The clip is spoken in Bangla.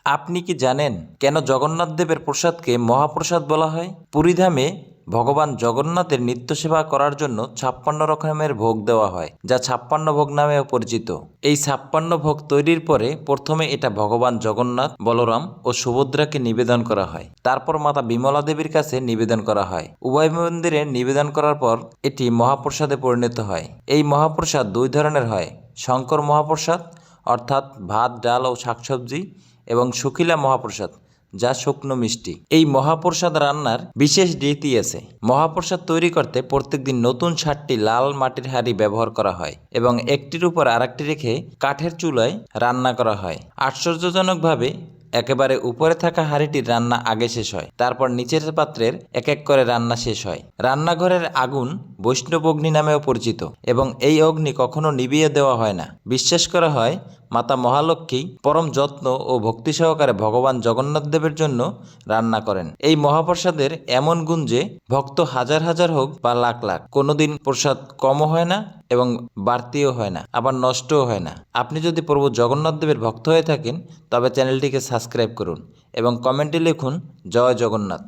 আপনি কি জানেন কেন জগন্নাথ দেবের প্রসাদকে মহাপ্রসাদ বলা হয়? পুরীধামে ভগবান জগন্নাথের নিত্য সেবা করার জন্য 56 রকমের ভোগ দেওয়া হয়, যা 56 ভোগ নামেও পরিচিত। এই 56 ভোগ তৈরির পরে প্রথমে এটা ভগবান জগন্নাথ, বলরাম ও সুভদ্রাকে নিবেদন করা হয়। তারপর মাতা বিমলা দেবীর কাছে নিবেদন করা হয়। উভয় মন্দিরে নিবেদন করার পর এটি মহাপ্রসাদে পরিণত হয়। এই মহাপ্রসাদ দুই ধরনের হয়: শঙ্কর মহাপ্রসাদ অর্থাৎ ভাত, ডাল ও শাকসবজি, এবং শুকিলা মহাপ্রসাদ, যা শুকনো মিষ্টি। এই মহাপ্রসাদ রান্নার বিশেষ রীতি আছে। মহাপ্রসাদ তৈরি করতে প্রত্যেকদিন নতুন 7টি লাল মাটির হাঁড়ি ব্যবহার করা হয় এবং একটির উপর আরেকটি রেখে কাঠের চুলায় রান্না করা হয়। আশ্চর্যজনকভাবে একেবারে উপরে থাকা হাঁড়িটির রান্না আগে শেষ হয়, তারপর নিচের পাত্রের এক এক করে রান্না শেষ হয়। রান্নাঘরের আগুন বৈষ্ণব অগ্নি নামেও পরিচিত এবং এই অগ্নি কখনো নিভিয়ে দেওয়া হয় না। বিশ্বাস করা হয় মাতা মহালক্ষ্মী পরম যত্ন ও ভক্তি সহকারে ভগবান জগন্নাথ দেবের জন্য রান্না করেন। এই মহাপ্রসাদের এমন গুণ যে ভক্ত হাজার হাজার হোক বা লাখ লাখ, কোনোদিন প্রসাদ কমও হয় না এবং বাড়তিও হয় না, আবার নষ্টও হয় না। আপনি যদি প্রভু জগন্নাথ দেবের ভক্ত হয়ে থাকেন তবে চ্যানেলটিকে সাবস্ক্রাইব করুন এবং কমেন্টে লিখুন জয় জগন্নাথ।